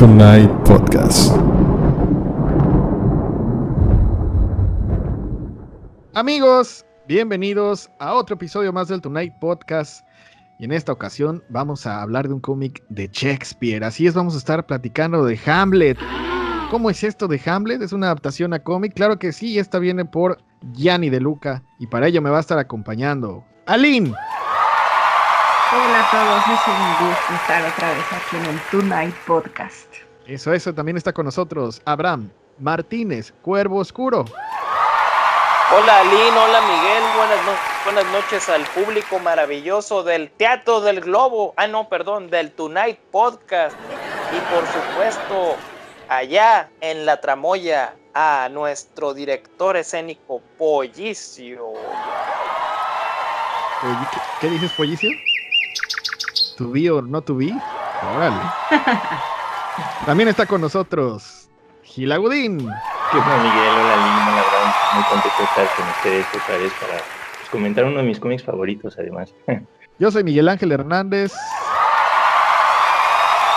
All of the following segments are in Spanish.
Tonight Podcast. Amigos, bienvenidos a otro episodio más del Tonight Podcast. Y en esta ocasión vamos a hablar de un cómic de Shakespeare. Así es, vamos a estar platicando de Hamlet. ¿Cómo es esto de Hamlet? ¿Es una adaptación a cómic? Claro que sí, esta viene por Gianni De Luca. Y para ello me va a estar acompañando Aline. Hola a todos, es un gusto estar otra vez aquí en el Tonight Podcast. Eso, también está con nosotros Abraham Martínez, Cuervo Oscuro. Hola Aline, hola Miguel, buenas noches al público maravilloso del Teatro del Globo, del Tonight Podcast. Y por supuesto, allá en la tramoya, a nuestro director escénico, Pollicio. ¿Qué dices, Pollicio? ¿To be or not to be? Órale. También está con nosotros Gil Agudín. ¿Qué onda, Miguel? Hola, Lina, la verdad, muy contento de estar con ustedes otra vez para comentar uno de mis cómics favoritos, además. Yo soy Miguel Ángel Hernández.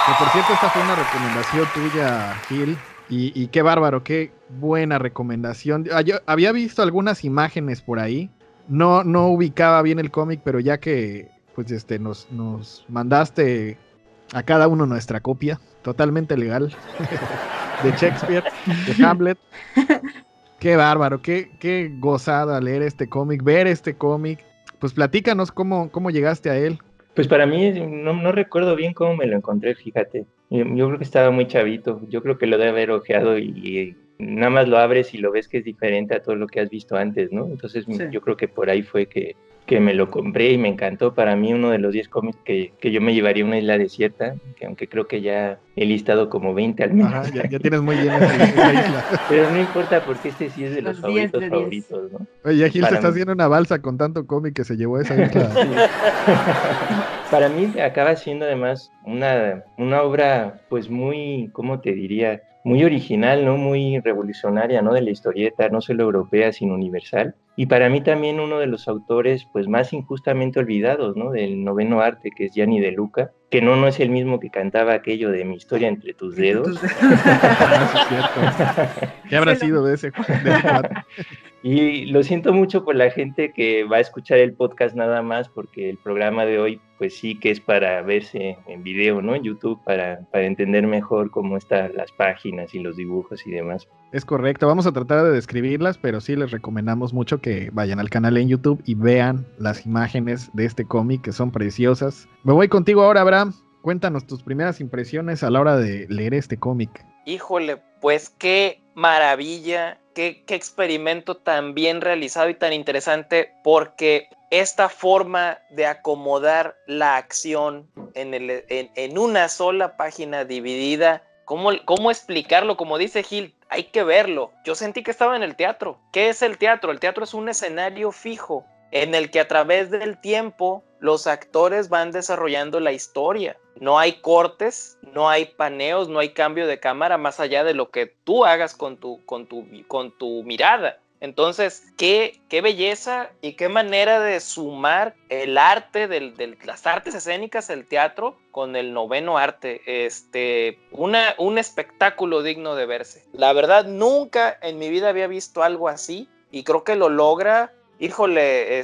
Que por cierto, esta fue una recomendación tuya, Gil. Y qué bárbaro, qué buena recomendación. Yo había visto algunas imágenes por ahí. No ubicaba bien el cómic, pero ya que pues nos mandaste a cada uno nuestra copia, totalmente legal, de Shakespeare, de Hamlet. Qué bárbaro, qué gozada leer este cómic, ver este cómic. Pues platícanos cómo llegaste a él. Pues para mí, no recuerdo bien cómo me lo encontré, fíjate. Yo creo que estaba muy chavito, yo creo que lo debe haber ojeado y nada más lo abres y lo ves que es diferente a todo lo que has visto antes, ¿no? Entonces sí. Yo creo que por ahí fue que me lo compré y me encantó. Para mí uno de los 10 cómics que yo me llevaría a una isla desierta, que aunque creo que ya he listado como 20 al menos. Ajá, ya tienes muy bien esa isla. Pero no importa porque este sí es de los favoritos, ¿no? Oye, Gil se está haciendo una balsa con tanto cómic que se llevó a esa isla. Para mí acaba siendo además una obra pues muy, ¿cómo te diría? Muy original, ¿no? Muy revolucionaria, ¿no? De la historieta, no solo europea, sino universal. Y para mí también uno de los autores pues más injustamente olvidados, ¿no? Del noveno arte, que es Gianni De Luca, que no es el mismo que cantaba aquello de Mi historia entre tus dedos. Es cierto. ¿Qué habrá sido de ese cuate? Y lo siento mucho por la gente que va a escuchar el podcast nada más, porque el programa de hoy pues sí que es para verse en video, ¿no? En YouTube, para entender mejor cómo están las páginas y los dibujos y demás. Es correcto, vamos a tratar de describirlas, pero sí les recomendamos mucho que vayan al canal en YouTube y vean las imágenes de este cómic, que son preciosas. Me voy contigo ahora, Abraham. Cuéntanos tus primeras impresiones a la hora de leer este cómic. Híjole, pues qué maravilla, qué experimento tan bien realizado y tan interesante, porque esta forma de acomodar la acción en una sola página dividida, ¿cómo explicarlo? Como dice Gil, hay que verlo. Yo sentí que estaba en el teatro. ¿Qué es el teatro? El teatro es un escenario fijo en el que a través del tiempo los actores van desarrollando la historia. No hay cortes, no hay paneos, no hay cambio de cámara más allá de lo que tú hagas con tu mirada. Entonces, qué belleza y qué manera de sumar el arte de las artes escénicas, el teatro, con el noveno arte. Un espectáculo digno de verse. La verdad, nunca en mi vida había visto algo así y creo que lo logra. Híjole,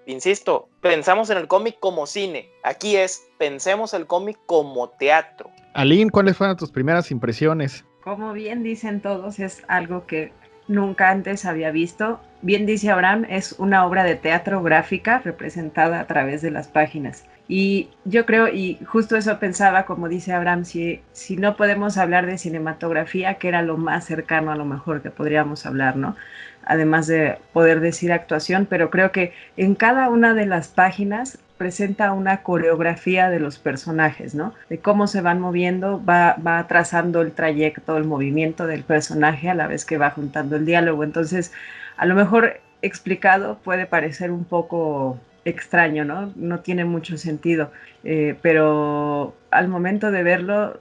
insisto, pensamos en el cómic como cine. Aquí pensemos el cómic como teatro. Aline, ¿cuáles fueron tus primeras impresiones? Como bien dicen todos, es algo que nunca antes había visto. Bien dice Abraham, es una obra de teatro gráfica representada a través de las páginas. Y yo creo, y justo eso pensaba, como dice Abraham, si no podemos hablar de cinematografía, que era lo más cercano a lo mejor que podríamos hablar, ¿no? Además de poder decir actuación, pero creo que en cada una de las páginas presenta una coreografía de los personajes, ¿no? De cómo se van moviendo, va trazando el trayecto, el movimiento del personaje a la vez que va juntando el diálogo. Entonces, a lo mejor explicado puede parecer un poco extraño, ¿no? No tiene mucho sentido, pero al momento de verlo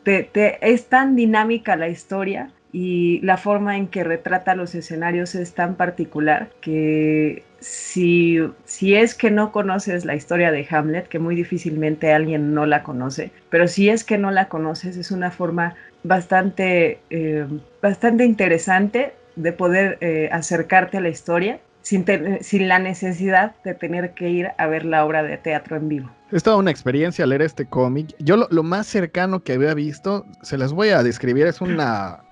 es tan dinámica la historia y la forma en que retrata los escenarios es tan particular que si es que no conoces la historia de Hamlet, que muy difícilmente alguien no la conoce, pero si es que no la conoces, es una forma bastante interesante de poder acercarte a la historia sin la necesidad de tener que ir a ver la obra de teatro en vivo. Es toda una experiencia leer este cómic. Yo lo más cercano que había visto, se las voy a describir, es una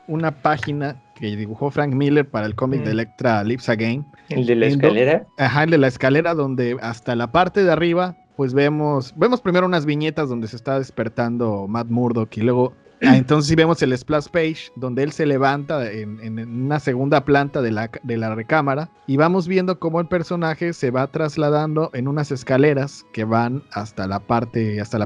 página que dibujó Frank Miller para el cómic de Electra Lives Again. ¿El de la escalera? Ajá, el de la escalera, donde hasta la parte de arriba, pues vemos primero unas viñetas donde se está despertando Matt Murdock y luego... entonces sí vemos el splash page donde él se levanta en una segunda planta de la recámara y vamos viendo cómo el personaje se va trasladando en unas escaleras que van hasta la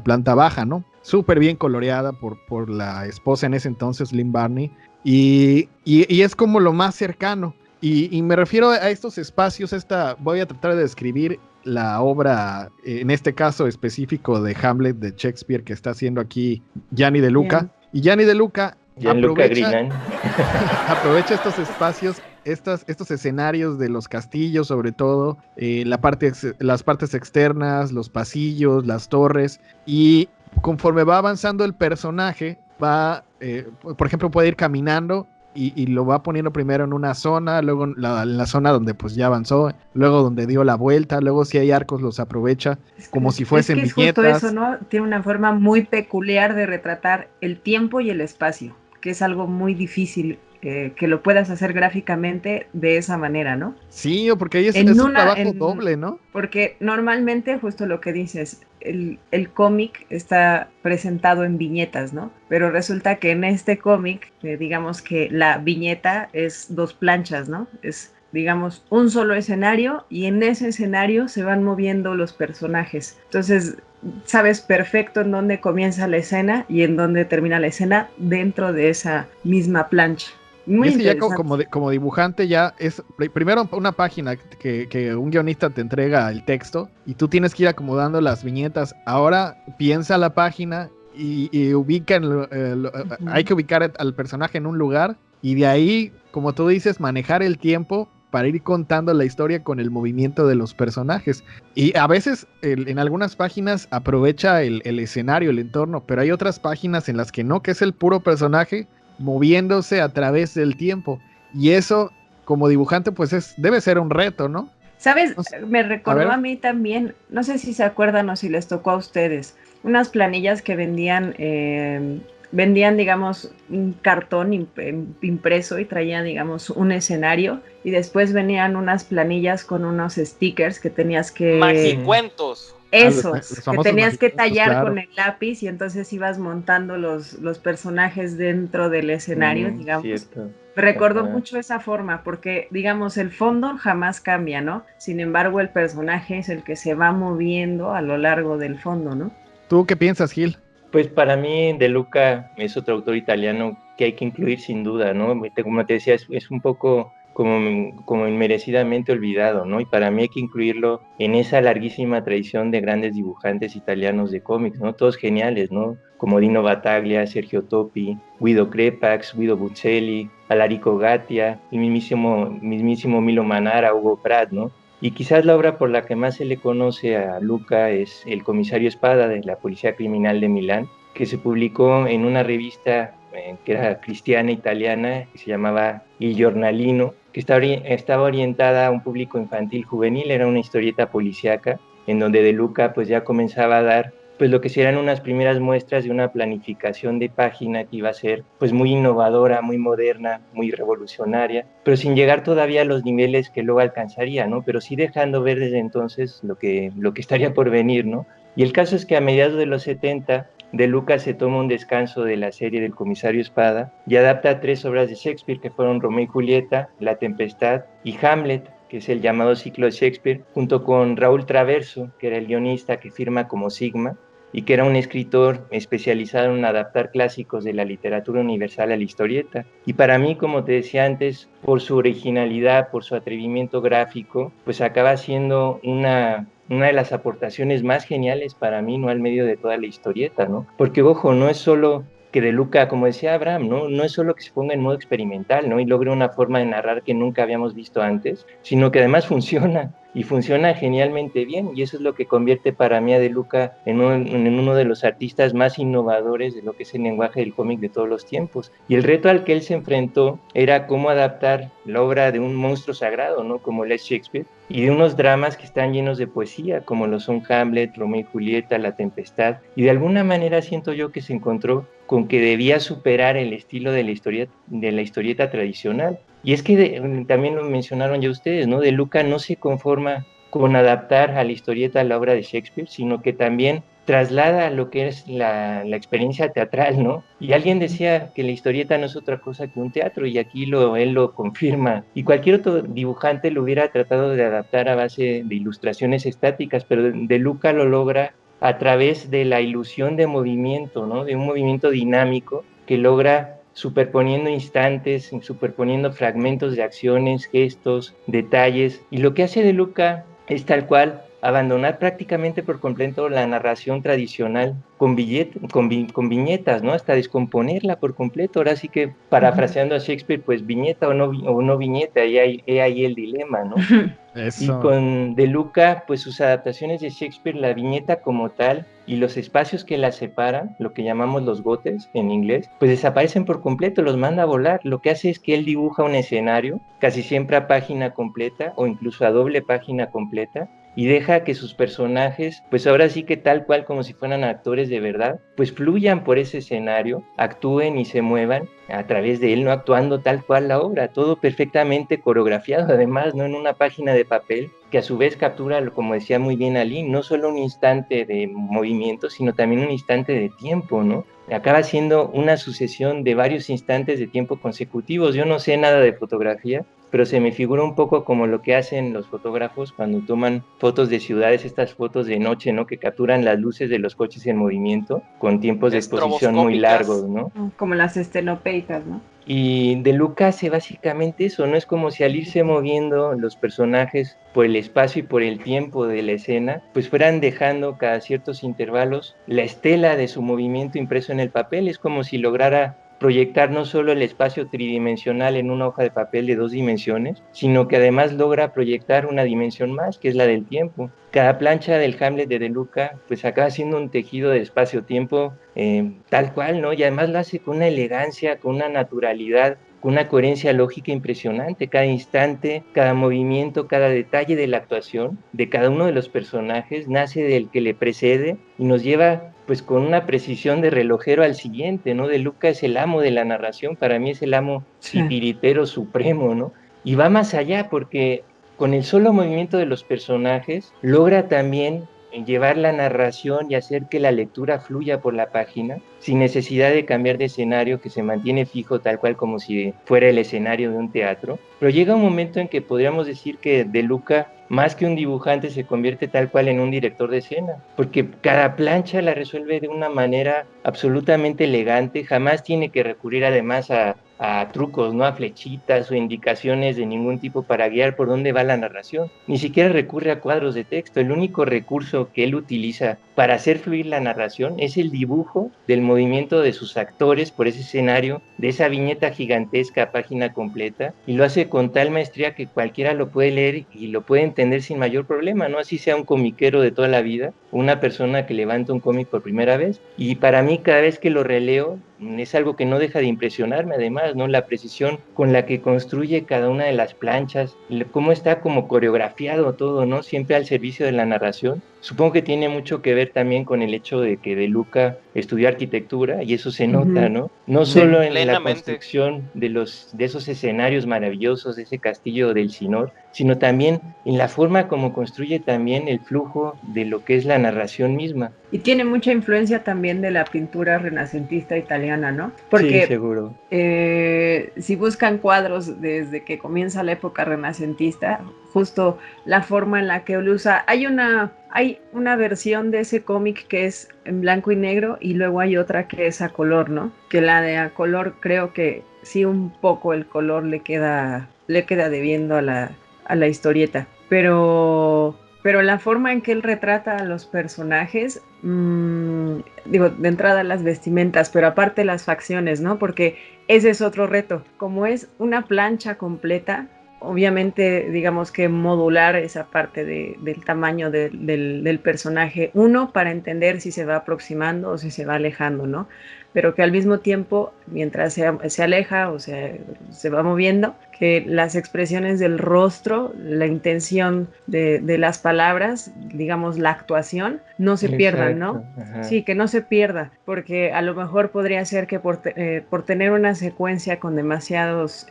planta baja, ¿no? Súper bien coloreada por la esposa en ese entonces, Lynn Barney, y es como lo más cercano. Y me refiero a estos espacios, voy a tratar de describir la obra, en este caso específico de Hamlet de Shakespeare que está haciendo aquí Gianni De Luca. Bien. Y Gianni De Luca aprovecha estos espacios, estos escenarios de los castillos, sobre todo, las partes externas, los pasillos, las torres, y conforme va avanzando el personaje, por ejemplo, puede ir caminando y lo va poniendo primero en una zona, luego en la zona donde pues ya avanzó, luego donde dio la vuelta, luego si hay arcos los aprovecha como si fuesen viñetas. Es justo eso, ¿no? Tiene una forma muy peculiar de retratar el tiempo y el espacio, que es algo muy difícil que lo puedas hacer gráficamente de esa manera, ¿no? Sí, porque ahí es un trabajo doble, ¿no? Porque normalmente, justo lo que dices, el cómic está presentado en viñetas, ¿no? Pero resulta que en este cómic, digamos que la viñeta es 2 planchas, ¿no? Es, digamos, un solo escenario y en ese escenario se van moviendo los personajes. Entonces, sabes perfecto en dónde comienza la escena y en dónde termina la escena dentro de esa misma plancha. Muy interesante. Ya como dibujante ya es primero una página que un guionista te entrega el texto y tú tienes que ir acomodando las viñetas. Ahora piensa la página y ubica hay que ubicar al personaje en un lugar y de ahí, como tú dices, manejar el tiempo para ir contando la historia con el movimiento de los personajes. Y a veces en algunas páginas aprovecha el escenario, el entorno, pero hay otras páginas en las que no, que es el puro personaje moviéndose a través del tiempo. Y eso, como dibujante, pues debe ser un reto, ¿no? ¿Sabes? Me recordó a mí también, no sé si se acuerdan o si les tocó a ustedes, unas planillas que vendían, digamos, un cartón impreso y traían, digamos, un escenario y después venían unas planillas con unos stickers que tenías que... Magicuentos. Esos, que tenías que tallar, claro, con el lápiz y entonces ibas montando los personajes dentro del escenario, digamos. Cierto. Recordó mucho esa forma porque, digamos, el fondo jamás cambia, ¿no? Sin embargo, el personaje es el que se va moviendo a lo largo del fondo, ¿no? ¿Tú qué piensas, Gil? Pues para mí De Luca es otro autor italiano que hay que incluir sin duda, ¿no? Como te decía, es un poco como inmerecidamente olvidado, ¿no? Y para mí hay que incluirlo en esa larguísima tradición de grandes dibujantes italianos de cómics, ¿no? Todos geniales, ¿no? Como Dino Battaglia, Sergio Topi, Guido Crepax, Guido Buccelli, Alarico Gattia, el mismísimo Milo Manara, Hugo Pratt, ¿no? Y quizás la obra por la que más se le conoce a Luca es El comisario Espada de la Policía Criminal de Milán, que se publicó en una revista que era cristiana italiana, que se llamaba Il Giornalino, que estaba orientada a un público infantil juvenil. Era una historieta policíaca en donde De Luca pues ya comenzaba a dar pues lo que serían unas primeras muestras de una planificación de página que iba a ser pues muy innovadora, muy moderna, muy revolucionaria, pero sin llegar todavía a los niveles que luego alcanzaría, ¿no? Pero sí dejando ver desde entonces lo que estaría por venir, ¿no? Y el caso es que a mediados de los 70 De Luca se toma un descanso de la serie del comisario Espada y adapta 3 obras de Shakespeare que fueron Romeo y Julieta, La Tempestad y Hamlet, que es el llamado ciclo de Shakespeare, junto con Raúl Traverso, que era el guionista que firma como Sigma y que era un escritor especializado en adaptar clásicos de la literatura universal a la historieta. Y para mí, como te decía antes, por su originalidad, por su atrevimiento gráfico, pues acaba siendo una de las aportaciones más geniales para mí, ¿no? Al medio de toda la historieta, ¿no? Porque, ojo, no es solo que De Luca, como decía Abraham, no es solo que se ponga en modo experimental, ¿no? Y logre una forma de narrar que nunca habíamos visto antes, sino que además funciona, y funciona genialmente bien, y eso es lo que convierte para mí a De Luca en uno de los artistas más innovadores de lo que es el lenguaje del cómic de todos los tiempos. Y el reto al que él se enfrentó era cómo adaptar la obra de un monstruo sagrado, ¿no? Como él es Shakespeare, y de unos dramas que están llenos de poesía, como lo son Hamlet, Romeo y Julieta, La Tempestad, y de alguna manera siento yo que se encontró con que debía superar el estilo de la historieta tradicional. Y es que también lo mencionaron ya ustedes, ¿no? De Luca no se conforma con adaptar a la historieta la obra de Shakespeare, sino que también traslada lo que es la experiencia teatral, ¿no? Y alguien decía que la historieta no es otra cosa que un teatro, y aquí él lo confirma. Y cualquier otro dibujante lo hubiera tratado de adaptar a base de ilustraciones estáticas, pero De Luca lo logra a través de la ilusión de movimiento, ¿no? De un movimiento dinámico que logra superponiendo instantes, superponiendo fragmentos de acciones, gestos, detalles. Y lo que hace De Luca es tal cual abandonar prácticamente por completo la narración tradicional con viñetas, ¿no? Hasta descomponerla por completo. Ahora sí que, parafraseando a Shakespeare, pues viñeta o no viñeta, he ahí el dilema, ¿no? Y Eso. con De Luca, pues sus adaptaciones de Shakespeare, la viñeta como tal y los espacios que la separan, lo que llamamos los gotes en inglés, pues desaparecen por completo, los manda a volar. Lo que hace es que él dibuja un escenario, casi siempre a página completa o incluso a doble página completa, y deja que sus personajes, pues ahora sí que tal cual como si fueran actores de verdad, pues fluyan por ese escenario, actúen y se muevan a través de él, no actuando tal cual la obra, todo perfectamente coreografiado, además, no en una página de papel, que a su vez captura, como decía muy bien Ali, no solo un instante de movimiento, sino también un instante de tiempo, ¿no? Acaba siendo una sucesión de varios instantes de tiempo consecutivos. Yo no sé nada de fotografía, pero se me figura un poco como lo que hacen los fotógrafos cuando toman fotos de ciudades, estas fotos de noche, ¿no? Que capturan las luces de los coches en movimiento con tiempos de exposición muy largos, ¿no? Como las estenopeitas, ¿no? Y De Luca hace básicamente eso, ¿no? Es como si al irse moviendo los personajes por el espacio y por el tiempo de la escena, pues fueran dejando cada ciertos intervalos la estela de su movimiento impreso en el papel. Es como si lograra proyectar no solo el espacio tridimensional en una hoja de papel de 2 dimensiones, sino que además logra proyectar una dimensión más, que es la del tiempo. Cada plancha del Hamlet de Luca pues acaba siendo un tejido de espacio-tiempo tal cual, ¿no? Y además lo hace con una elegancia, con una naturalidad, con una coherencia lógica impresionante. Cada instante, cada movimiento, cada detalle de la actuación de cada uno de los personajes nace del que le precede y nos lleva pues con una precisión de relojero al siguiente, ¿no? De Luca es el amo de la narración, para mí es el amo titiritero supremo, ¿no? Y va más allá porque con el solo movimiento de los personajes logra también llevar la narración y hacer que la lectura fluya por la página sin necesidad de cambiar de escenario, que se mantiene fijo tal cual como si fuera el escenario de un teatro. Pero llega un momento en que podríamos decir que De Luca, más que un dibujante, se convierte tal cual en un director de escena, porque cada plancha la resuelve de una manera absolutamente elegante, jamás tiene que recurrir además a trucos, ¿no? A flechitas o indicaciones de ningún tipo para guiar por dónde va la narración. Ni siquiera recurre a cuadros de texto. El único recurso que él utiliza para hacer fluir la narración es el dibujo del movimiento de sus actores por ese escenario, de esa viñeta gigantesca a página completa, y lo hace con tal maestría que cualquiera lo puede leer y lo puede entender sin mayor problema, ¿no? Así sea un comiquero de toda la vida, una persona que levanta un cómic por primera vez. Y para mí, cada vez que lo releo, es algo que no deja de impresionarme, además, ¿no? La precisión con la que construye cada una de las planchas, cómo está como coreografiado todo, ¿no? Siempre al servicio de la narración. Supongo que tiene mucho que ver también con el hecho de que De Luca estudió arquitectura y eso se nota, ¿no? No solo en la construcción de esos escenarios maravillosos, de ese castillo del Sinor, sino también en la forma como construye también el flujo de lo que es la narración misma. Y tiene mucha influencia también de la pintura renacentista italiana, ¿no? Porque sí, seguro. Si buscan cuadros desde que comienza la época renacentista, justo la forma en la que él usa, hay una versión de ese cómic que es en blanco y negro y luego hay otra que es a color, ¿no? Que la de a color creo que sí un poco el color le queda debiendo a la historieta, pero la forma en que él retrata a los personajes digo, de entrada las vestimentas, pero aparte las facciones, ¿no? Porque ese es otro reto. Como es una plancha completa, obviamente, digamos que modular esa parte del tamaño del personaje, uno, para entender si se va aproximando o si se va alejando, ¿no? Pero que al mismo tiempo, mientras se aleja o se va moviendo, que las expresiones del rostro, la intención de las palabras, digamos la actuación, no se pierdan, ¿no? Ajá. Sí, que no se pierda, porque a lo mejor podría ser que por tener una secuencia con demasiadas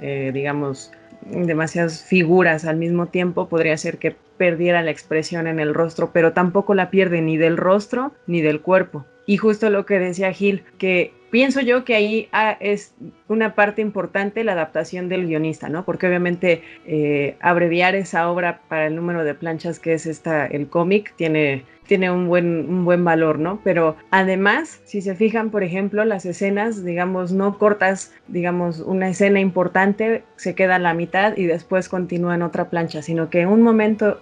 figuras al mismo tiempo, podría ser que perdiera la expresión en el rostro, pero tampoco la pierde ni del rostro ni del cuerpo. Y justo lo que decía Gil, que pienso yo que ahí es una parte importante la adaptación del guionista, ¿no? Porque obviamente abreviar esa obra para el número de planchas que es el cómic tiene un buen valor, ¿no? Pero además, si se fijan, por ejemplo, las escenas, digamos, no cortas, digamos, una escena importante se queda a la mitad y después continúa en otra plancha, sino que un momento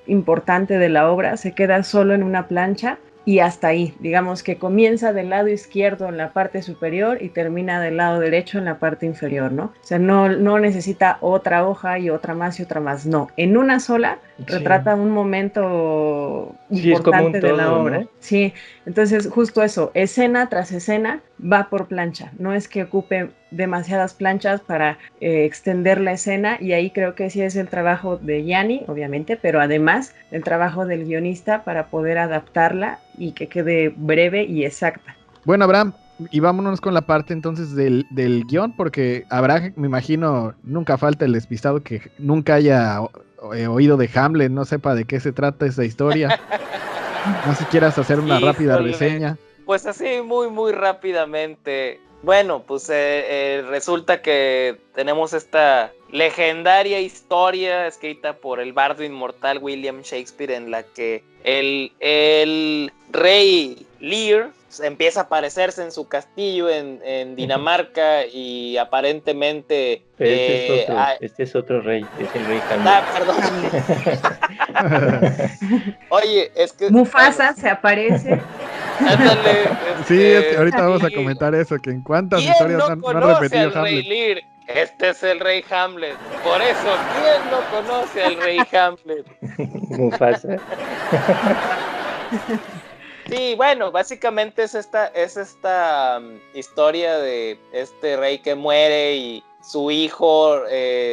importante de la obra se queda solo en una plancha y hasta ahí, digamos que comienza del lado izquierdo en la parte superior y termina del lado derecho en la parte inferior, ¿no? O sea, no necesita otra hoja y otra más y otra más, no. En una sola retrata un momento importante de la obra. ¿No? Sí, entonces justo eso, escena tras escena va por plancha, no es que ocupe demasiadas planchas para extender la escena, y ahí creo que sí es el trabajo de Gianni, obviamente, pero además el trabajo del guionista para poder adaptarla y que quede breve y exacta. Bueno, Abraham, y vámonos con la parte entonces del guión, porque habrá, me imagino, nunca falta el despistado que nunca haya oído de Hamlet, no sepa de qué se trata esa historia. No sé si quieras hacer una rápida reseña. Pues así, muy, muy rápidamente. Bueno, pues resulta que tenemos esta legendaria historia escrita por el bardo inmortal William Shakespeare, en la que el rey Lear empieza a aparecerse en su castillo en Dinamarca y aparentemente... Pero este es otro rey, es el rey Hamlet. Perdón. Oye, es que... Mufasa se aparece. Ándale, sí, es que ahorita vamos a comentar eso, que en cuántas historias no ha repetido al rey Hamlet. Lear? Este es el rey Hamlet. Por eso, ¿quién no conoce al rey Hamlet? Mufasa. Sí, bueno, básicamente es esta historia de este rey que muere y su hijo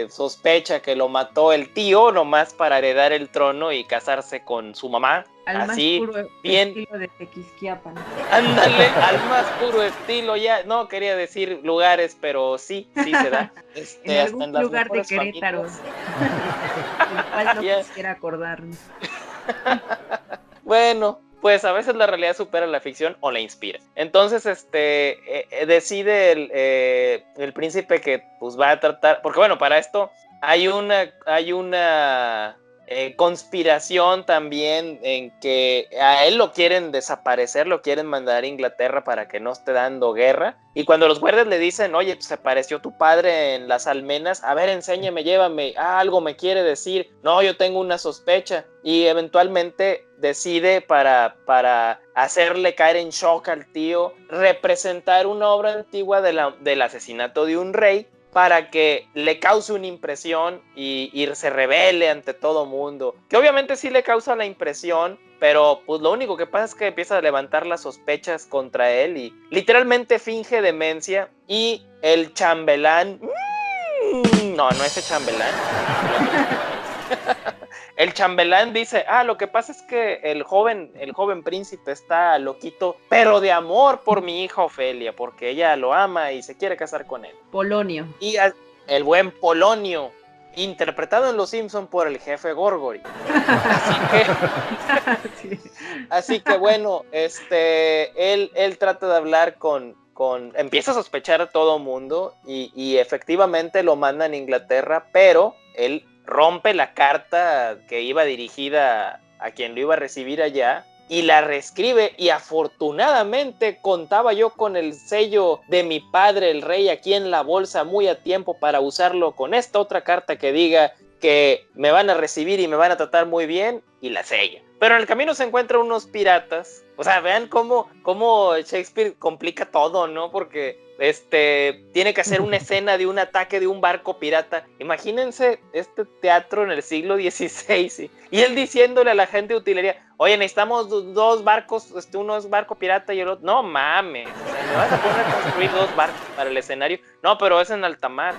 sospecha que lo mató el tío nomás para heredar el trono y casarse con su mamá. Al así, más puro bien, estilo de Tequisquiapan. Ándale, al más puro estilo, ya, no quería decir lugares, pero sí se da. En algún hasta en lugar de Querétaro. El cual no quisiera acordarme. Bueno, pues a veces la realidad supera la ficción o la inspira. Entonces, decide el príncipe que pues va a tratar, porque bueno, para esto hay una conspiración también en que a él lo quieren desaparecer, lo quieren mandar a Inglaterra para que no esté dando guerra. Y cuando los guardias le dicen, oye, pues se apareció tu padre en las almenas, a ver, enséñame, llévame, algo me quiere decir, no, yo tengo una sospecha. Y eventualmente decide para hacerle caer en shock al tío, representar una obra antigua del asesinato de un rey, para que le cause una impresión y se revele ante todo mundo. Que obviamente sí le causa la impresión, pero pues lo único que pasa es que empieza a levantar las sospechas contra él y literalmente finge demencia. Y el chambelán... no ese chambelán. El chambelán dice, lo que pasa es que el joven príncipe está loquito, pero de amor por mi hija Ofelia, porque ella lo ama y se quiere casar con él. Polonio. Y el buen Polonio, interpretado en Los Simpson por el jefe Gorgory. Así que bueno, él trata de hablar empieza a sospechar a todo mundo y efectivamente lo mandan a Inglaterra, pero él rompe la carta que iba dirigida a quien lo iba a recibir allá y la reescribe, y afortunadamente contaba yo con el sello de mi padre el rey aquí en la bolsa muy a tiempo para usarlo con esta otra carta que diga que me van a recibir y me van a tratar muy bien, y la sella. pero en el camino se encuentran unos piratas. O sea, vean cómo Shakespeare complica todo, ¿no? Porque tiene que hacer una escena de un ataque de un barco pirata. Imagínense este teatro en el siglo XVI, y él diciéndole a la gente de utilería, oye, necesitamos dos barcos, uno es barco pirata y el otro, no mames, o sea, ¿me vas a poner a construir 2 barcos para el escenario? No, pero es en alta mar.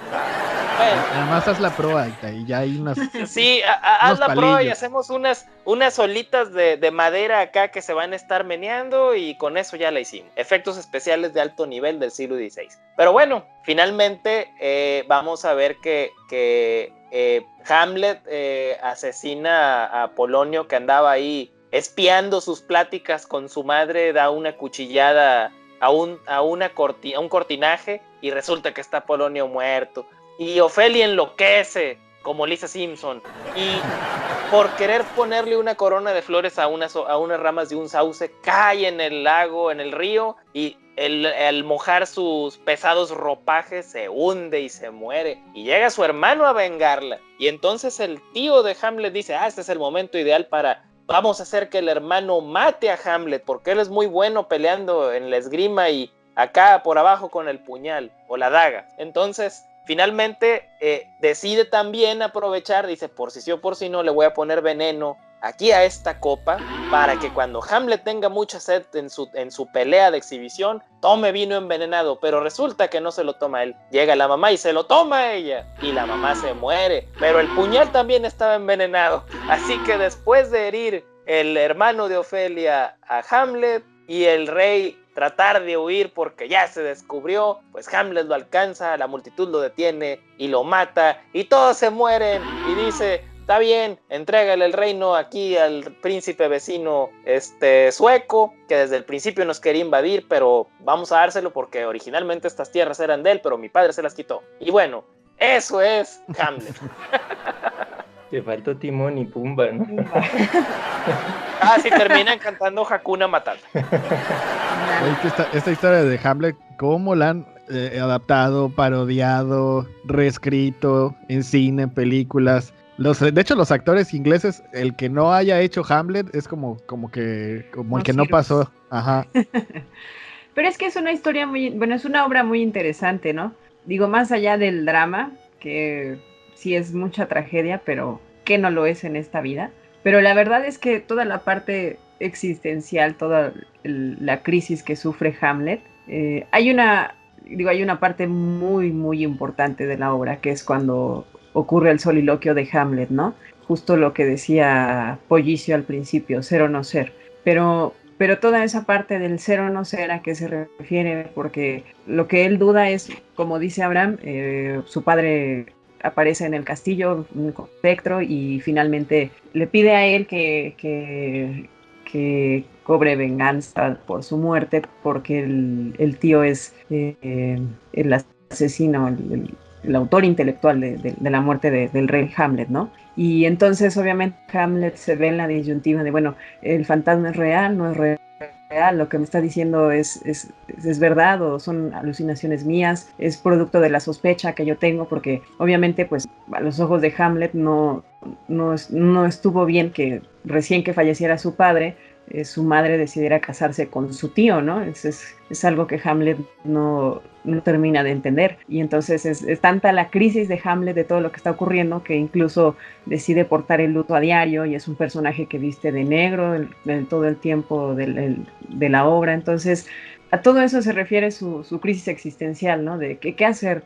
Bueno. Además haz la proa y ya hay unas... Sí, haz la palillos. proa y hacemos unas olitas de madera acá que se van a estar meneando, y con eso ya la hicimos. Efectos especiales de alto nivel del siglo XVI. Pero bueno, finalmente vamos a ver que Hamlet asesina a Polonio, que andaba ahí espiando sus pláticas con su madre, da una cuchillada a un cortinaje, y resulta que está Polonio muerto. Y Ofelia enloquece como Lisa Simpson, y por querer ponerle una corona de flores a unas ramas de un sauce, cae en el lago, en el río, y al mojar sus pesados ropajes se hunde y se muere, y llega su hermano a vengarla, y entonces el tío de Hamlet dice, este es el momento ideal vamos a hacer que el hermano mate a Hamlet, porque él es muy bueno peleando en la esgrima y acá por abajo con el puñal o la daga. Entonces finalmente decide también aprovechar, dice, por si sí o por si no, le voy a poner veneno aquí a esta copa, para que cuando Hamlet tenga mucha sed en su pelea de exhibición, tome vino envenenado. Pero resulta que no se lo toma él, llega la mamá y se lo toma ella, y la mamá se muere, pero el puñal también estaba envenenado. Así que después de herir el hermano de Ofelia a Hamlet, y el rey tratar de huir porque ya se descubrió, pues Hamlet lo alcanza, la multitud lo detiene y lo mata, y todos se mueren, y dice, está bien, entrégale el reino aquí al príncipe vecino sueco, que desde el principio nos quería invadir, pero vamos a dárselo porque originalmente estas tierras eran de él, pero mi padre se las quitó. Y bueno, eso es Hamlet. Te faltó Timón y Pumba, ¿no? Sí, terminan cantando Hakuna Matata. Oye, que esta historia de Hamlet, ¿cómo la han adaptado, parodiado, reescrito en cine, en películas? De hecho, los actores ingleses, el que no haya hecho Hamlet es como el que no pasó. Ajá. Pero es que es una historia es una obra muy interesante, ¿no? Digo, más allá del drama, que sí es mucha tragedia, pero que no lo es en esta vida. Pero la verdad es que toda la parte existencial, toda la crisis que sufre Hamlet, hay una parte muy, muy importante de la obra, que es cuando ocurre el soliloquio de Hamlet, ¿no? Justo lo que decía Pollicio al principio, ser o no ser. Pero toda esa parte del ser o no ser, ¿a qué se refiere? Porque lo que él duda es, como dice Abraham, su padre aparece en el castillo, un espectro, y finalmente le pide a él que cobre venganza por su muerte, porque el tío es el asesino, el autor intelectual de la muerte del rey Hamlet, ¿no? Y entonces obviamente Hamlet se ve en la disyuntiva de, bueno, el fantasma es real, no es real, lo que me está diciendo es verdad o son alucinaciones mías, es producto de la sospecha que yo tengo, porque obviamente pues a los ojos de Hamlet no estuvo bien que recién que falleciera su padre, su madre decidiera casarse con su tío, ¿no? Es algo que Hamlet no termina de entender, y entonces es tanta la crisis de Hamlet de todo lo que está ocurriendo que incluso decide portar el luto a diario, y es un personaje que viste de negro todo el tiempo de la obra. Entonces a todo eso se refiere su crisis existencial, ¿no? De qué hacer,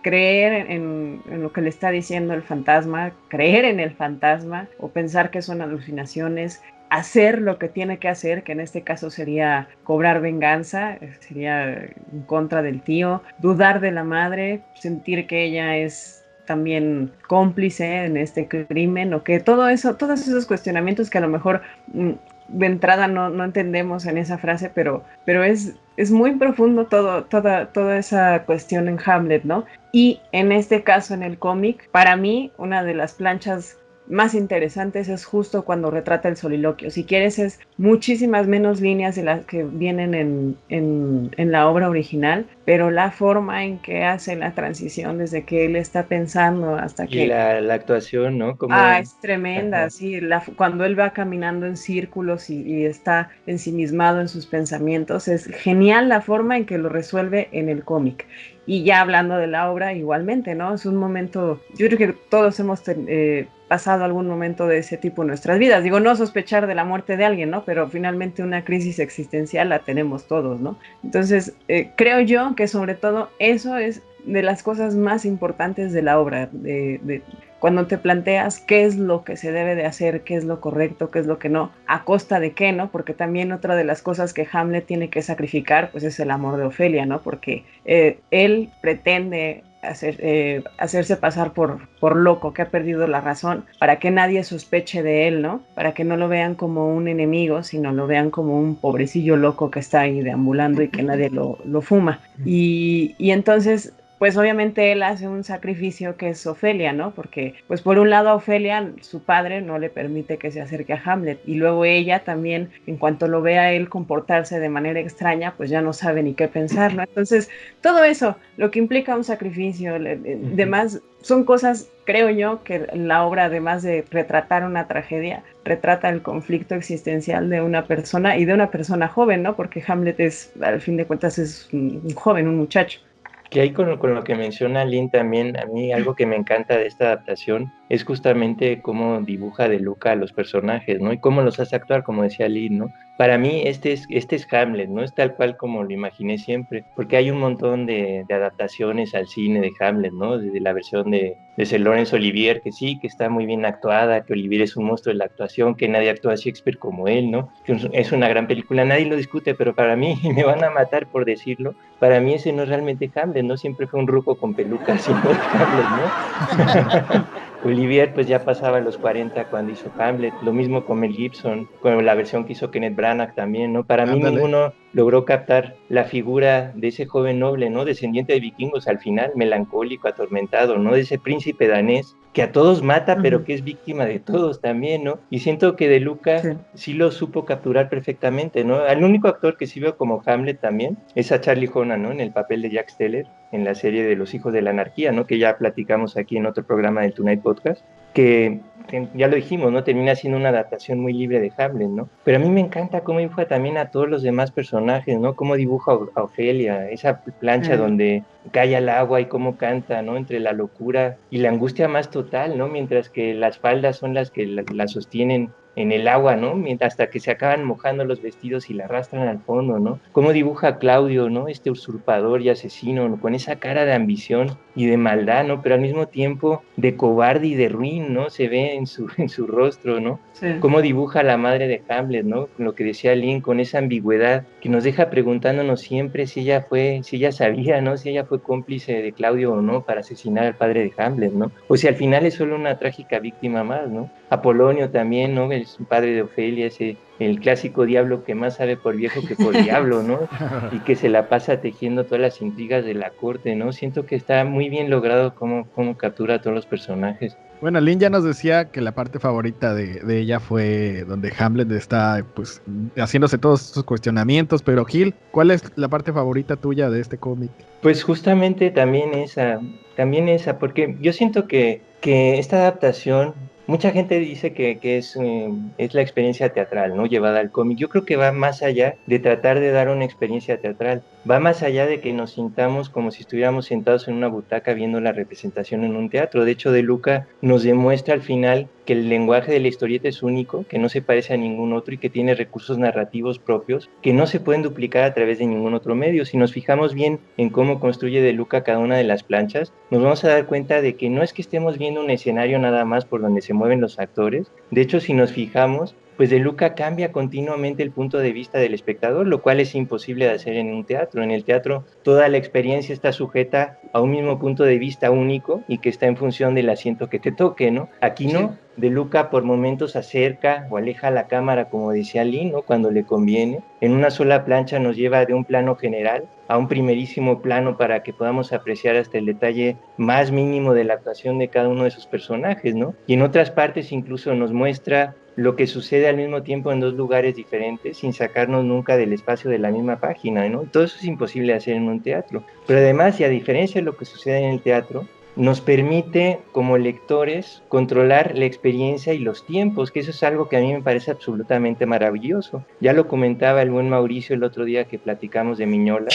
creer en lo que le está diciendo el fantasma, creer en el fantasma o pensar que son alucinaciones, hacer lo que tiene que hacer, que en este caso sería cobrar venganza, sería en contra del tío, dudar de la madre, sentir que ella es también cómplice en este crimen, o que todos esos cuestionamientos que a lo mejor de entrada no entendemos en esa frase, pero es muy profundo toda esa cuestión en Hamlet, ¿no? Y en este caso, en el cómic, para mí, una de las planchas más interesantes es justo cuando retrata el soliloquio. Si quieres, es muchísimas menos líneas de las que vienen en la obra original, pero la forma en que hace la transición desde que él está pensando hasta Y que... la actuación, ¿no? Ah, Como, es tremenda, ajá. sí, cuando él va caminando en círculos y está ensimismado en sus pensamientos, es genial la forma en que lo resuelve en el cómic. Y ya hablando de la obra, igualmente, ¿no? Es un momento, yo creo que todos hemos pasado algún momento de ese tipo en nuestras vidas. Digo, no sospechar de la muerte de alguien, ¿no? Pero finalmente una crisis existencial la tenemos todos, ¿no? Entonces, creo yo que sobre todo eso es de las cosas más importantes de la obra, cuando te planteas qué es lo que se debe de hacer, qué es lo correcto, qué es lo que no, a costa de qué, ¿no? Porque también otra de las cosas que Hamlet tiene que sacrificar, pues es el amor de Ofelia, ¿no? Porque él pretende hacerse pasar por loco, que ha perdido la razón, para que nadie sospeche de él, ¿no? Para que no lo vean como un enemigo, sino lo vean como un pobrecillo loco que está ahí deambulando y que nadie lo fuma. Y entonces pues obviamente él hace un sacrificio que es Ofelia, ¿no? Porque, pues por un lado a Ofelia, su padre no le permite que se acerque a Hamlet, y luego ella también, en cuanto lo ve a él comportarse de manera extraña, pues ya no sabe ni qué pensar, ¿no? Entonces, todo eso, lo que implica un sacrificio, demás, son cosas, creo yo, que la obra, además de retratar una tragedia, retrata el conflicto existencial de una persona y de una persona joven, ¿no? Porque Hamlet es, al fin de cuentas, es un joven, un muchacho. Que ahí con lo que menciona Lynn también, a mí algo que me encanta de esta adaptación es justamente cómo dibuja De Luca a los personajes, ¿no? Y cómo los hace actuar, como decía Lynn, ¿no? Para mí este es Hamlet, ¿no? Es tal cual como lo imaginé siempre, porque hay un montón de adaptaciones al cine de Hamlet, ¿no? Desde la versión de Sir Laurence Olivier, que sí, que está muy bien actuada, que Olivier es un monstruo de la actuación, que nadie actúa a Shakespeare como él, ¿no? Que es una gran película, nadie lo discute, pero para mí, y me van a matar por decirlo, para mí ese no es realmente Hamlet, ¿no? Siempre fue un ruco con pelucas, sino es Hamlet, ¿no? Olivier pues ya pasaba los 40 cuando hizo Hamlet, lo mismo con Mel Gibson, con la versión que hizo Kenneth Branagh también, ¿no? Para mí Ándale. ninguno logró captar la figura de ese joven noble, ¿no? Descendiente de vikingos al final, melancólico, atormentado, ¿no? De ese príncipe danés que a todos mata, pero que es víctima de todos también, ¿no? Y siento que De Luca Sí. sí lo supo capturar perfectamente, ¿no? Al único actor que sí veo como Hamlet también es a Charlie Hunnam, ¿no? En el papel de Jack Steller, en la serie de Los Hijos de la Anarquía, ¿no? Que ya platicamos aquí en otro programa del Tonight Podcast, que ya lo dijimos, ¿no? Termina siendo una adaptación muy libre de Hamlet, ¿no? Pero a mí me encanta cómo dibuja también a todos los demás personajes, ¿no? Cómo dibuja a Ofelia, esa plancha donde cae al agua y cómo canta, ¿no? Entre la locura y la angustia más total, ¿no? Mientras que las faldas son las que la sostienen en el agua, ¿no? Hasta que se acaban mojando los vestidos y la arrastran al fondo, ¿no? Cómo dibuja a Claudio, ¿no? Este usurpador y asesino, ¿no? Con esa cara de ambición y de maldad, ¿no? Pero al mismo tiempo de cobarde y de ruin, ¿no? Se ve en su rostro, ¿no? Sí. Cómo dibuja a la madre de Hamlet, ¿no? Lo que decía Lynn, con esa ambigüedad que nos deja preguntándonos siempre si ella sabía, ¿no? Si ella fue cómplice de Claudio o no para asesinar al padre de Hamlet, ¿no? O si al final es solo una trágica víctima más, ¿no? Apolonio también, ¿no? El padre de Ofelia, el clásico diablo que más sabe por viejo que por diablo, ¿no? Y que se la pasa tejiendo todas las intrigas de la corte, ¿no? Siento que está muy bien logrado cómo captura a todos los personajes. Bueno, Lynn ya nos decía que la parte favorita de ella fue donde Hamlet está pues haciéndose todos sus cuestionamientos, pero Gil, ¿cuál es la parte favorita tuya de este cómic? Pues justamente también esa, porque yo siento que esta adaptación, mucha gente dice que es la experiencia teatral, ¿no? Llevada al cómic. Yo creo que va más allá de tratar de dar una experiencia teatral, va más allá de que nos sintamos como si estuviéramos sentados en una butaca viendo la representación en un teatro. De hecho, De Luca nos demuestra al final que el lenguaje de la historieta es único, que no se parece a ningún otro y que tiene recursos narrativos propios que no se pueden duplicar a través de ningún otro medio. Si nos fijamos bien en cómo construye De Luca cada una de las planchas, nos vamos a dar cuenta de que no es que estemos viendo un escenario nada más por donde se mueven los actores. De hecho, si nos fijamos, pues De Luca cambia continuamente el punto de vista del espectador, lo cual es imposible de hacer en un teatro. En el teatro toda la experiencia está sujeta a un mismo punto de vista único y que está en función del asiento que te toque, ¿no? Aquí no, Sí. De Luca por momentos acerca o aleja la cámara, como decía Lee, ¿no? Cuando le conviene. En una sola plancha nos lleva de un plano general a un primerísimo plano para que podamos apreciar hasta el detalle más mínimo de la actuación de cada uno de sus personajes, ¿no? Y en otras partes incluso nos muestra lo que sucede al mismo tiempo en dos lugares diferentes sin sacarnos nunca del espacio de la misma página, ¿no? Todo eso es imposible de hacer en un teatro. Pero además, y a diferencia de lo que sucede en el teatro, nos permite como lectores controlar la experiencia y los tiempos, que eso es algo que a mí me parece absolutamente maravilloso. Ya lo comentaba el buen Mauricio el otro día que platicamos de Miñola,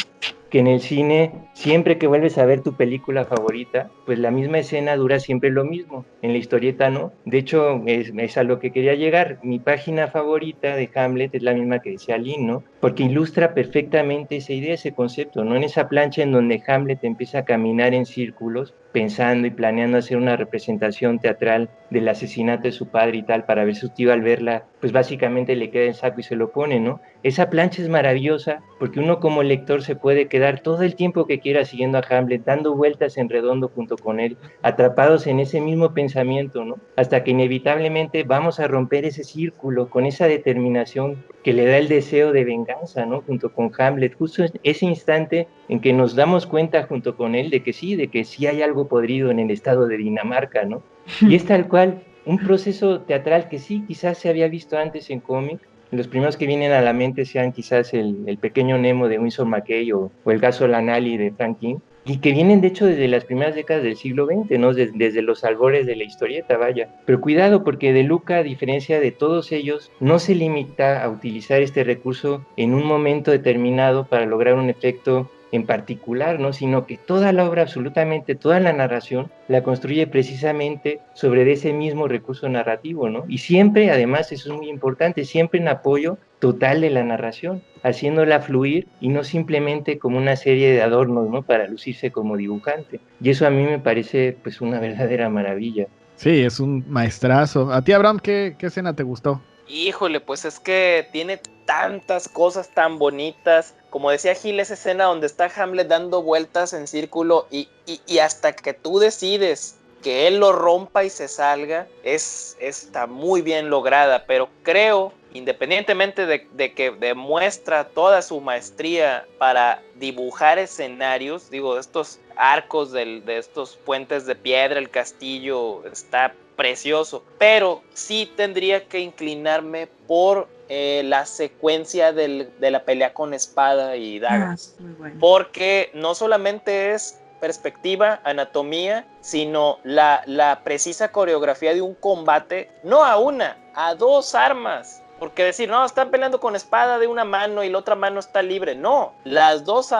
que en el cine, siempre que vuelves a ver tu película favorita, pues la misma escena dura siempre lo mismo. En la historieta no. De hecho, es a lo que quería llegar. Mi página favorita de Hamlet es la misma que decía Lynn, ¿no? Porque ilustra perfectamente esa idea, ese concepto, ¿no? En esa plancha en donde Hamlet empieza a caminar en círculos, pensando y planeando hacer una representación teatral del asesinato de su padre y tal, para ver su tío al verla, pues básicamente le queda el saco y se lo pone, ¿no? Esa plancha es maravillosa porque uno como lector se puede quedar todo el tiempo que quiera siguiendo a Hamlet, dando vueltas en redondo junto con él, atrapados en ese mismo pensamiento, ¿no? Hasta que inevitablemente vamos a romper ese círculo con esa determinación que le da el deseo de venganza, ¿no? Junto con Hamlet, justo ese instante en que nos damos cuenta junto con él de que sí hay algo podrido en el estado de Dinamarca, ¿no? Y es tal cual un proceso teatral que sí, quizás se había visto antes en cómic. Los primeros que vienen a la mente sean quizás el Pequeño Nemo de Winsor McCay o El Gaso Lanali de Frank King, y que vienen de hecho desde las primeras décadas del siglo XX, ¿no? Desde los albores de la historieta, vaya. Pero cuidado, porque De Luca, a diferencia de todos ellos, no se limita a utilizar este recurso en un momento determinado para lograr un efecto en particular, ¿no? Sino que toda la obra, absolutamente toda la narración, la construye precisamente sobre ese mismo recurso narrativo, ¿no? Y siempre, además, eso es muy importante, siempre en apoyo total de la narración, haciéndola fluir y no simplemente como una serie de adornos, ¿no? Para lucirse como dibujante. Y eso a mí me parece, pues, una verdadera maravilla. Sí, es un maestrazo. ¿A ti, Abraham, qué escena te gustó? Híjole, pues es que tiene tantas cosas tan bonitas. Como decía Gil, esa escena donde está Hamlet dando vueltas en círculo y hasta que tú decides que él lo rompa y se salga, está muy bien lograda. Pero creo, independientemente de que demuestra toda su maestría para dibujar escenarios, digo, estos arcos de estos puentes de piedra, el castillo, está precioso, pero sí tendría que inclinarme por la secuencia de la pelea con espada y daga, Muy bueno. porque no solamente es perspectiva, anatomía, sino la precisa coreografía de un combate, no a una, a dos armas. Porque decir, no, están peleando con espada de una mano y la otra mano está libre. No, las dos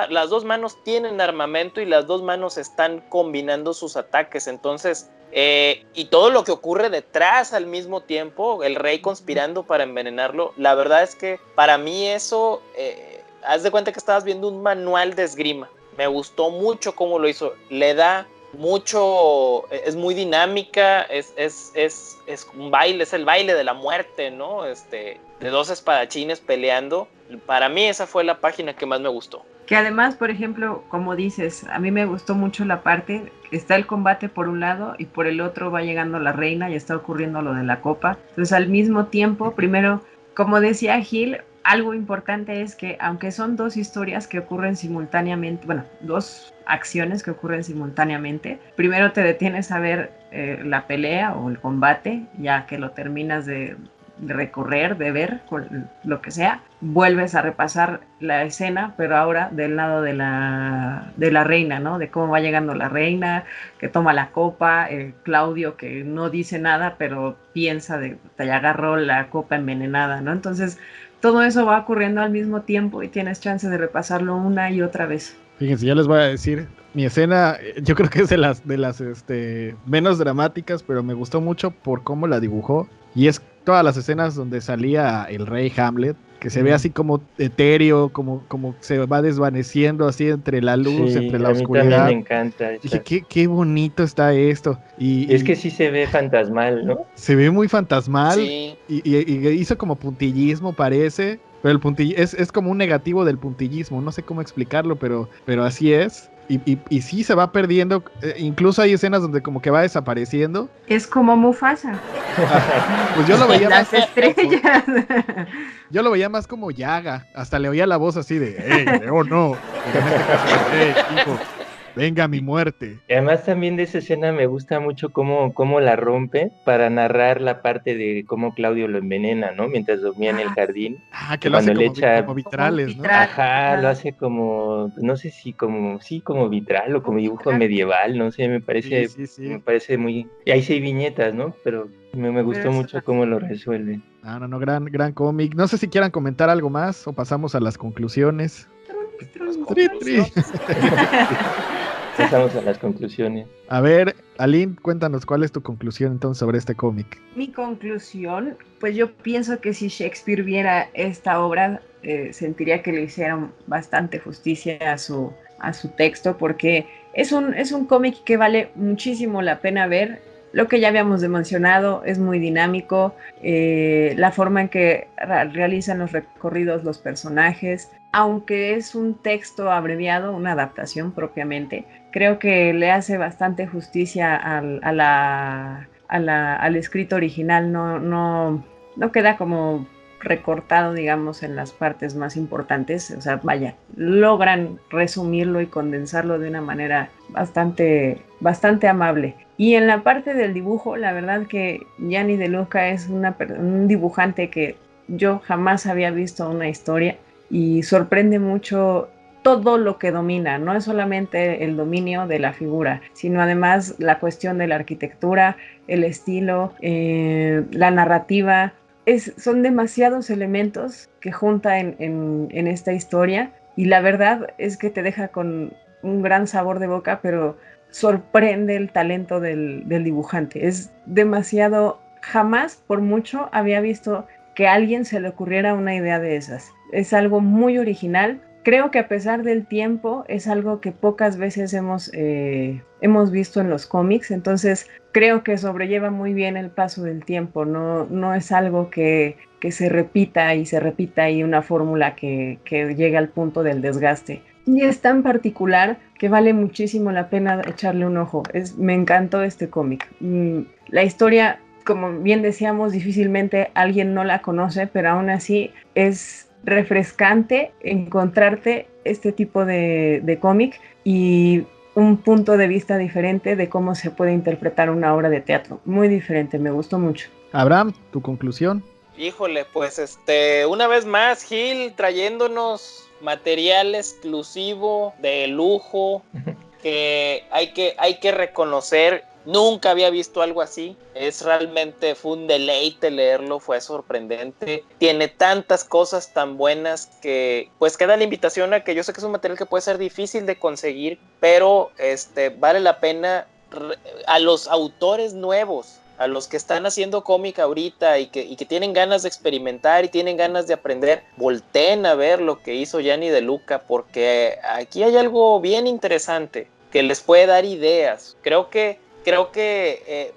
manos tienen armamento y las dos manos están combinando sus ataques. Entonces, y todo lo que ocurre detrás al mismo tiempo, el rey conspirando para envenenarlo, la verdad es que para mí eso, haz de cuenta que estabas viendo un manual de esgrima. Me gustó mucho cómo lo hizo. Le da mucho, es muy dinámica, es un baile, es el baile de la muerte, ¿no? De dos espadachines peleando. Para mí esa fue la página que más me gustó. Que además, por ejemplo, como dices, a mí me gustó mucho la parte, está el combate por un lado y por el otro va llegando la reina y está ocurriendo lo de la copa. Entonces, al mismo tiempo, primero, como decía Gil, algo importante es que aunque son dos historias que ocurren simultáneamente, bueno, dos acciones que ocurren simultáneamente, primero te detienes a ver la pelea o el combate, ya que lo terminas de recorrer, de ver, lo que sea, vuelves a repasar la escena, pero ahora del lado de la reina, ¿no? De cómo va llegando la reina, que toma la copa, Claudio que no dice nada, pero piensa de te agarró la copa envenenada, ¿no? Entonces, todo eso va ocurriendo al mismo tiempo y tienes chance de repasarlo una y otra vez. Fíjense, ya les voy a decir, mi escena, yo creo que es de las menos dramáticas, pero me gustó mucho por cómo la dibujó. Y es todas las escenas donde salía el rey Hamlet. que se ve así como etéreo, como se va desvaneciendo así entre la luz, Sí, entre la a mí también me oscuridad. encanta. Dije, qué bonito está esto. Es que sí se ve fantasmal, ¿no? Se ve muy fantasmal Sí, y hizo como puntillismo, parece. Pero el es como un negativo del puntillismo. No sé cómo explicarlo, pero así es. Y sí se va perdiendo. Incluso hay escenas donde como que va desapareciendo. Es como Mufasa, Pues yo lo veía las estrellas. yo lo veía más como Yaga. Hasta le oía la voz así de, hey, León, no. Pero en este caso, hey, hijo, venga mi muerte. Y además también de esa escena me gusta mucho cómo la rompe para narrar la parte de cómo Claudio lo envenena, ¿no? Mientras dormía en el jardín, Que que lo hace cuando le como, echa, como vitrales, ¿no? Vitral, ajá, lo ajá, hace como, no sé si como, sí, como vitral o un como dibujo vitral, medieval, no sé, Sí, sí, me sí. parece muy, y ahí sí hay viñetas, ¿no? Pero me pero gustó eso mucho cómo lo resuelve. No, gran cómic. No sé si quieran comentar algo más o pasamos a las conclusiones. las Tri, tri. conclusiones. Pasamos a las conclusiones. A ver, Aline, cuéntanos cuál es tu conclusión entonces sobre este cómic. Mi conclusión, pues yo pienso que si Shakespeare viera esta obra, sentiría que le hicieron bastante justicia a su texto, porque es un cómic que vale muchísimo la pena ver. Lo que ya habíamos mencionado es muy dinámico, la forma en que realizan los recorridos los personajes, aunque es un texto abreviado, una adaptación propiamente, creo que le hace bastante justicia al escrito original, no queda como recortado, digamos, en las partes más importantes, o sea, vaya, logran resumirlo y condensarlo de una manera bastante amable. Y en la parte del dibujo, la verdad que Gianni De Luca es un dibujante que yo jamás había visto una historia y sorprende mucho todo lo que domina, no es solamente el dominio de la figura, sino además la cuestión de la arquitectura, el estilo, la narrativa. Son demasiados elementos que junta en esta historia y la verdad es que te deja con un gran sabor de boca, pero sorprende el talento del dibujante. Es demasiado, jamás por mucho había visto que a alguien se le ocurriera una idea de esas. Es algo muy original. Creo que a pesar del tiempo es algo que pocas veces hemos visto en los cómics, entonces creo que sobrelleva muy bien el paso del tiempo, no es algo que se repita y una fórmula que llegue al punto del desgaste. Y es tan particular que vale muchísimo la pena echarle un ojo. Me encantó este cómic. La historia, como bien decíamos, difícilmente alguien no la conoce, pero aún así es refrescante encontrarte este tipo de cómic y un punto de vista diferente de cómo se puede interpretar una obra de teatro. Muy diferente, me gustó mucho. Abraham, tu conclusión. Híjole, pues una vez más, Gil trayéndonos material exclusivo de lujo que hay que reconocer. Nunca había visto algo así. Fue un deleite leerlo, fue sorprendente. Tiene tantas cosas tan buenas que pues queda la invitación a que yo sé que es un material que puede ser difícil de conseguir, pero vale la pena a los autores nuevos, a los que están haciendo cómic ahorita y que tienen ganas de experimentar y tienen ganas de aprender, volteen a ver lo que hizo Gianni De Luca, porque aquí hay algo bien interesante que les puede dar ideas. Creo que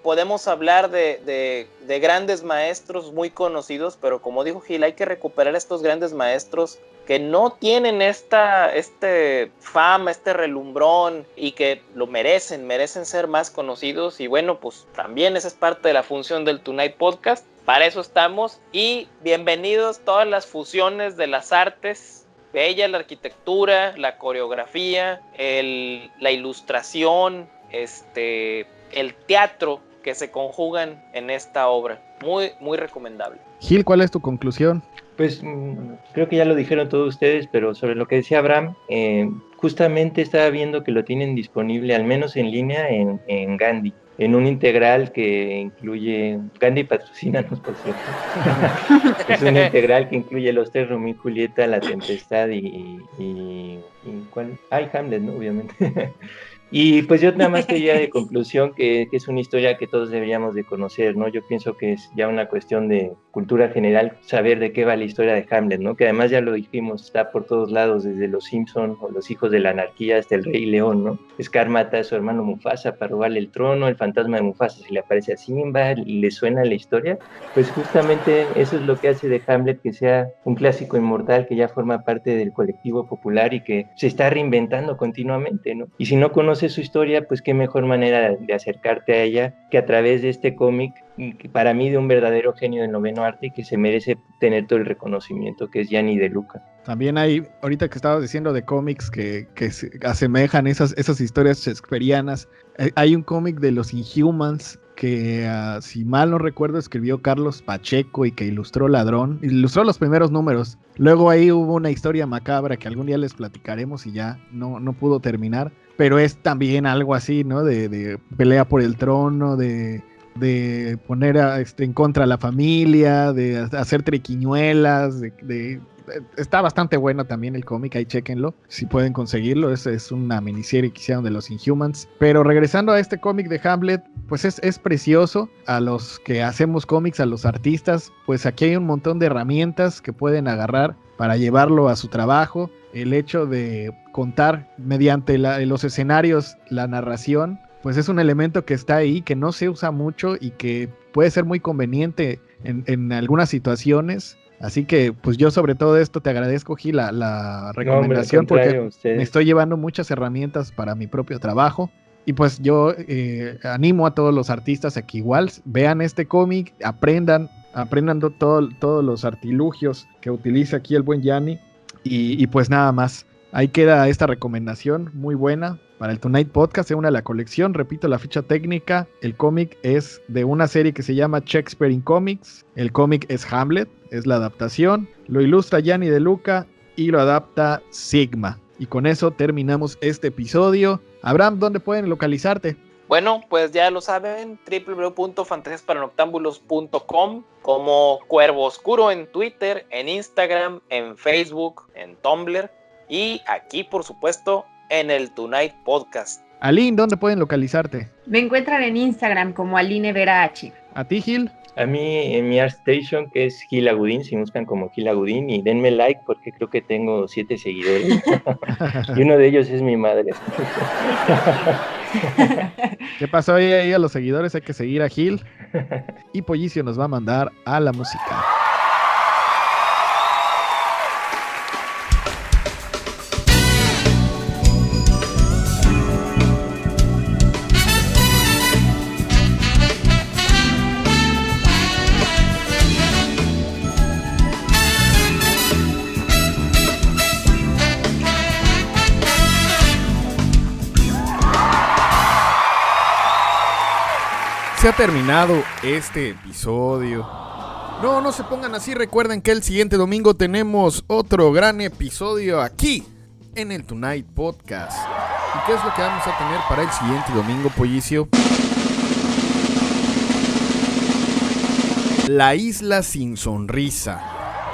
podemos hablar de grandes maestros muy conocidos, pero como dijo Gil, hay que recuperar estos grandes maestros que no tienen esta fama, este relumbrón y que lo merecen ser más conocidos. Y bueno, pues también esa es parte de la función del Tonight Podcast. Para eso estamos y bienvenidos todas las fusiones de las artes. Bella la arquitectura, la coreografía, la ilustración, el teatro que se conjugan en esta obra. Muy, muy recomendable. Gil, ¿cuál es tu conclusión? Pues creo que ya lo dijeron todos ustedes, pero sobre lo que decía Abraham, justamente estaba viendo que lo tienen disponible, al menos en línea, en Gandhi, en un integral que incluye, Gandhi patrocínanos, por cierto, es un integral que incluye los tres, Romeo y Julieta, La Tempestad y ¿cuál? Hamlet, ¿no? Obviamente. Y pues yo nada más quería de conclusión que es una historia que todos deberíamos de conocer, ¿no? Yo pienso que es ya una cuestión de cultura general saber de qué va la historia de Hamlet, ¿no? Que además ya lo dijimos, está por todos lados, desde Los Simpson o Los Hijos de la Anarquía hasta El Rey León, ¿no? Scar mata a su hermano Mufasa para robarle el trono, el fantasma de Mufasa se le aparece a Simba, le suena la historia. Pues justamente eso es lo que hace de Hamlet que sea un clásico inmortal que ya forma parte del colectivo popular y que se está reinventando continuamente, ¿no? Y si no conoces su historia, pues qué mejor manera de acercarte a ella que a través de este cómic, que para mí de un verdadero genio del noveno arte y que se merece tener todo el reconocimiento, que es Gianni De Luca. También hay, ahorita que estabas diciendo de cómics que se asemejan esas historias shakespearianas, hay un cómic de los Inhumans que, si mal no recuerdo, escribió Carlos Pacheco y que ilustró los primeros números. Luego ahí hubo una historia macabra que algún día les platicaremos y ya no pudo terminar, pero es también algo así, ¿no? De pelea por el trono, de poner en contra a la familia, de hacer triquiñuelas, está bastante bueno también el cómic, ahí chéquenlo, si pueden conseguirlo, es una miniserie que hicieron de los Inhumans. Pero regresando a este cómic de Hamlet, pues es precioso. A los que hacemos cómics, a los artistas, pues aquí hay un montón de herramientas que pueden agarrar para llevarlo a su trabajo. El hecho de contar mediante los escenarios la narración, pues es un elemento que está ahí, que no se usa mucho y que puede ser muy conveniente en algunas situaciones. Así que pues yo sobre todo esto te agradezco, Gil, la recomendación, porque me estoy llevando muchas herramientas para mi propio trabajo. Y pues yo animo a todos los artistas a que igual vean este cómic, aprendan todos los artilugios que utiliza aquí el buen Gianni. Y pues nada más, ahí queda esta recomendación muy buena para el Tonight Podcast. Se une a la colección, repito la ficha técnica. El cómic es de una serie que se llama Shakespeare in Comics. El cómic es Hamlet, es la adaptación. Lo ilustra Gianni De Luca y lo adapta Sigma. Y con eso terminamos este episodio. Abraham, ¿dónde pueden localizarte? Bueno, pues ya lo saben, www.fantasiasparanoctambulos.com, como Cuervo Oscuro en Twitter, en Instagram, en Facebook, en Tumblr y aquí, por supuesto, en el Tonight Podcast. Aline, ¿dónde pueden localizarte? Me encuentran en Instagram como Aline Vera H. ¿A ti, Gil? A mí en mi ArtStation, que es Gil Agudín, si me buscan como Gil Agudín, y denme like porque creo que tengo 7 seguidores y uno de ellos es mi madre. ¿Qué pasó ahí a los seguidores? Hay que seguir a Gil. Y Pollicio nos va a mandar a la música. Se ha terminado este episodio. No se pongan así. Recuerden que el siguiente domingo tenemos otro gran episodio aquí en el Tonight Podcast. ¿Y qué es lo que vamos a tener para el siguiente domingo, Pollicio? La isla sin sonrisa,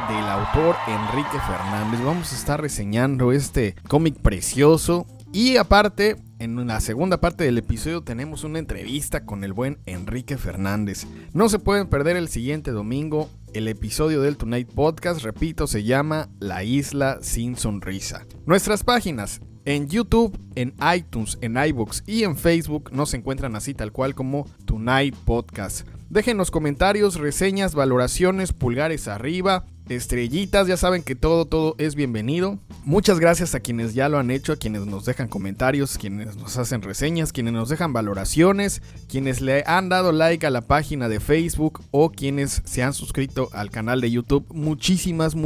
del autor Enrique Fernández. Vamos a estar reseñando este cómic precioso. Y aparte, en la segunda parte del episodio tenemos una entrevista con el buen Enrique Fernández. No se pueden perder el siguiente domingo el episodio del Tonight Podcast. Repito, se llama La Isla Sin Sonrisa. Nuestras páginas en YouTube, en iTunes, en iVoox y en Facebook nos encuentran así tal cual como Tonight Podcast. Déjenos comentarios, reseñas, valoraciones, pulgares arriba, estrellitas, ya saben que todo es bienvenido. Muchas gracias a quienes ya lo han hecho, a quienes nos dejan comentarios, quienes nos hacen reseñas, quienes nos dejan valoraciones, quienes le han dado like a la página de Facebook o quienes se han suscrito al canal de YouTube. Muchísimas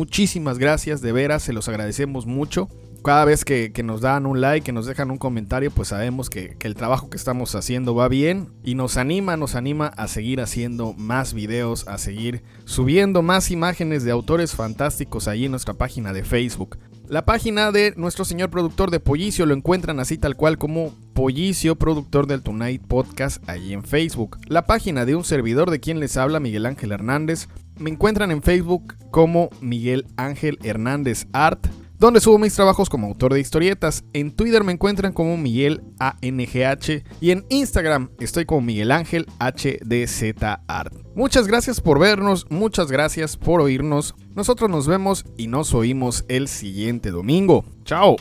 gracias, de veras, se los agradecemos mucho. Cada vez que nos dan un like, que nos dejan un comentario, pues sabemos que el trabajo que estamos haciendo va bien y nos anima a seguir haciendo más videos, a seguir subiendo más imágenes de autores fantásticos ahí en nuestra página de Facebook. La página de nuestro señor productor de Pollicio lo encuentran así tal cual como Pollicio, productor del Tonight Podcast, allí en Facebook. La página de un servidor de quien les habla, Miguel Ángel Hernández, me encuentran en Facebook como Miguel Ángel Hernández Art, donde subo mis trabajos como autor de historietas. En Twitter me encuentran como Miguel ANGH y en Instagram estoy como Miguel Ángel HDZ Art. Muchas gracias por vernos, muchas gracias por oírnos. Nosotros nos vemos y nos oímos el siguiente domingo. ¡Chao!